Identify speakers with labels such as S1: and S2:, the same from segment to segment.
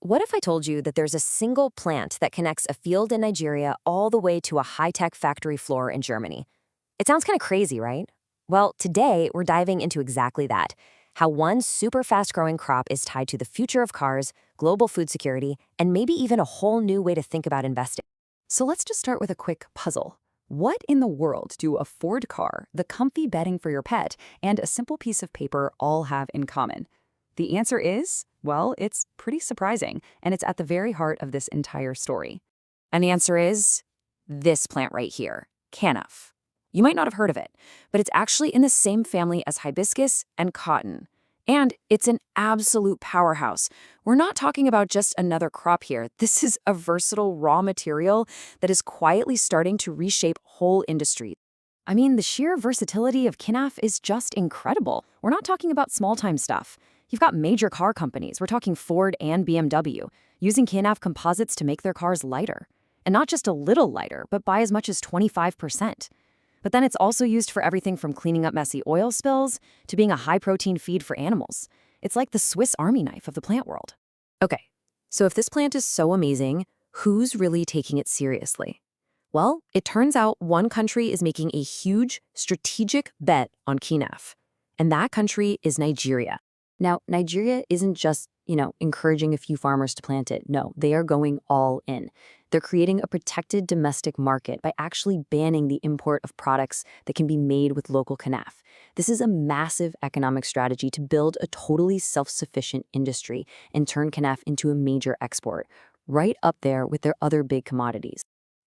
S1: What if I told you that there's a single plant that connects a field in Nigeria all the way to a high-tech factory floor in Germany? It sounds kind of crazy, right? Well, today we're diving into exactly that. How one super fast-growing crop is tied to the future of cars, global food security, and maybe even a whole new way to think about investing.
S2: So let's just start with a quick puzzle. What in the world do a Ford car, the comfy bedding for your pet, and a simple piece of paper all have in common? The answer is, well, it's pretty surprising, and it's at the very heart of this entire story.
S1: And the answer is this plant right here, Kenaf. You might not have heard of it, but it's actually in the same family as hibiscus and cotton. And it's an absolute powerhouse. We're not talking about just another crop here. This is a versatile raw material that is quietly starting to reshape whole industries.
S2: I mean, the sheer versatility of Kenaf is just incredible. We're not talking about small-time stuff. You've got major car companies, we're talking Ford and BMW, using Kenaf composites to make their cars lighter. And not just a little lighter, but by as much as 25%. But then it's also used for everything from cleaning up messy oil spills to being a high-protein feed for animals. It's like the Swiss Army knife of the plant world.
S1: Okay, so if this plant is so amazing, who's really taking it seriously? Well, it turns out one country is making a huge strategic bet on Kenaf, and that country is Nigeria. Now, Nigeria isn't just, encouraging a few farmers to plant it. No, they are going all in. They're creating a protected domestic market by actually banning the import of products that can be made with local Kenaf. This is a massive economic strategy to build a totally self-sufficient industry and turn Kenaf into a major export, right up there with their other big commodities.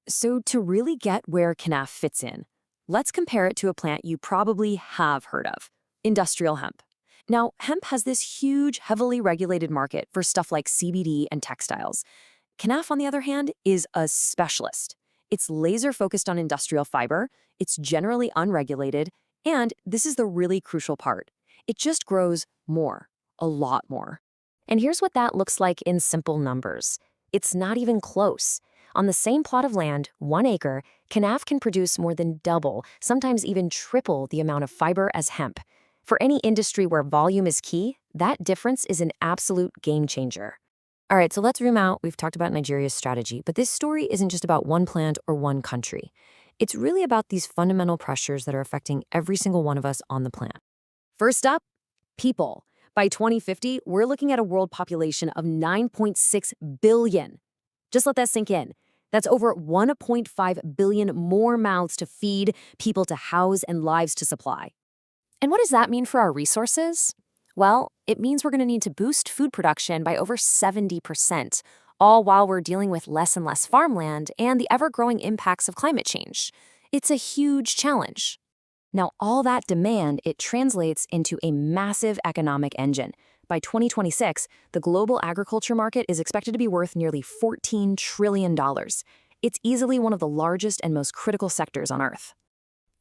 S1: So to really get where Kenaf fits in, let's compare it to a plant you probably have heard of, industrial hemp. Now, hemp has this huge, heavily regulated market for stuff like CBD and textiles. Kenaf, on the other hand, is a specialist. It's laser-focused on industrial fiber, it's generally unregulated, and this is the really crucial part. It just grows more, a lot more. And here's what that looks like in simple numbers. It's not even close. On the same plot of land, 1 acre, Kenaf can produce more than double, sometimes even triple the amount of fiber as hemp. For any industry where volume is key, that difference is an absolute game changer. All right, so let's zoom out. We've talked about Nigeria's strategy, but this story isn't just about one plant or one country. It's really about these fundamental pressures that are affecting every single one of us on the planet. First up, people. By 2050, we're looking at a world population of 9.6 billion. Just let that sink in. That's over 1.5 billion more mouths to feed, people to house, and lives to supply. And what does that mean for our resources? Well, it means we're going to need to boost food production by over 70%, all while we're dealing with less and less farmland and the ever-growing impacts of climate change. It's a huge challenge. Now, all that demand, it translates into a massive economic engine. By 2026, the global agriculture market is expected to be worth nearly $14 trillion. It's easily one of the largest and most critical sectors on Earth.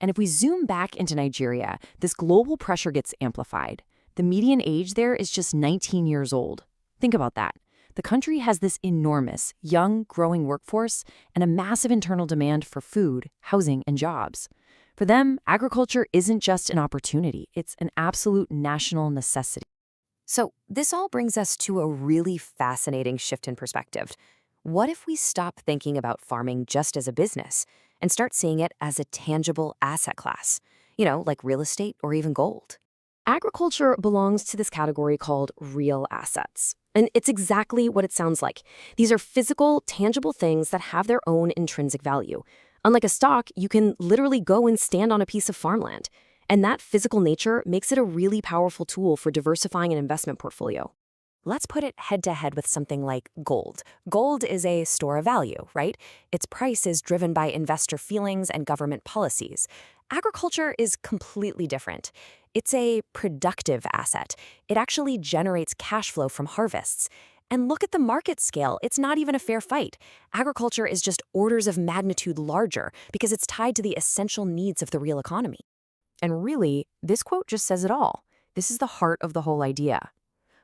S1: And if we zoom back into Nigeria, this global pressure gets amplified. The median age there is just 19 years old. Think about that. The country has this enormous, young, growing workforce and a massive internal demand for food, housing, and jobs. For them, agriculture isn't just an opportunity, it's an absolute national necessity. So this all brings us to a really fascinating shift in perspective. What if we stop thinking about farming just as a business and start seeing it as a tangible asset class, like real estate or even gold? Agriculture belongs to this category called real assets. And it's exactly what it sounds like. These are physical, tangible things that have their own intrinsic value. Unlike a stock, you can literally go and stand on a piece of farmland. And that physical nature makes it a really powerful tool for diversifying an investment portfolio. Let's put it head-to-head with something like gold. Gold is a store of value, right? Its price is driven by investor feelings and government policies. Agriculture is completely different. It's a productive asset. It actually generates cash flow from harvests. And look at the market scale. It's not even a fair fight. Agriculture is just orders of magnitude larger because it's tied to the essential needs of the real economy. And really, this quote just says it all. This is the heart of the whole idea.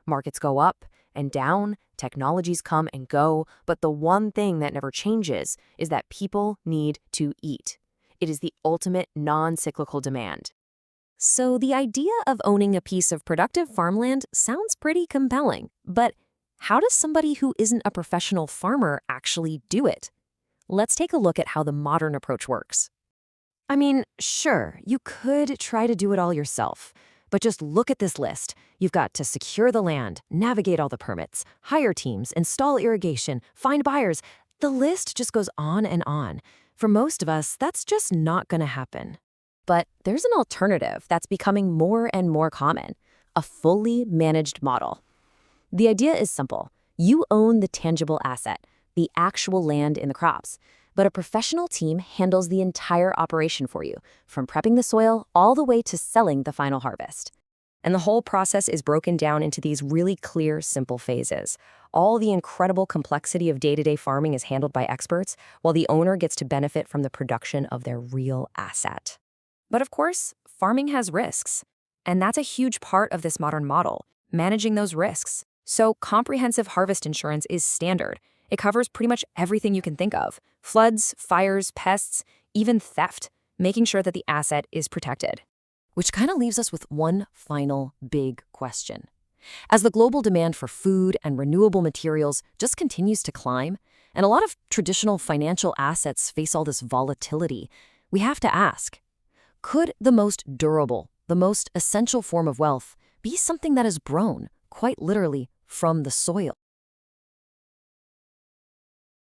S1: Markets go up and down, technologies come and go, but the one thing that never changes is that people need to eat. It is the ultimate non-cyclical demand. So the idea of owning a piece of productive farmland sounds pretty compelling, but how does somebody who isn't a professional farmer actually do it? Let's take a look at how the modern approach works.
S2: I mean, sure, you could try to do it all yourself. But just look at this list. You've got to secure the land, navigate all the permits, hire teams, install irrigation, find buyers. The list just goes on and on. For most of us, that's just not going to happen.
S1: But there's an alternative that's becoming more and more common, a fully managed model. The idea is simple. You own the tangible asset, the actual land in the crops, but a professional team handles the entire operation for you, from prepping the soil all the way to selling the final harvest. And the whole process is broken down into these really clear, simple phases. All the incredible complexity of day-to-day farming is handled by experts, while the owner gets to benefit from the production of their real asset. But of course, farming has risks. And that's a huge part of this modern model, managing those risks. So comprehensive harvest insurance is standard. It covers pretty much everything you can think of: floods, fires, pests, even theft, making sure that the asset is protected. Which kind of leaves us with one final big question. As the global demand for food and renewable materials just continues to climb, and a lot of traditional financial assets face all this volatility, we have to ask, could the most durable, the most essential form of wealth be something that is grown, quite literally, from the soil?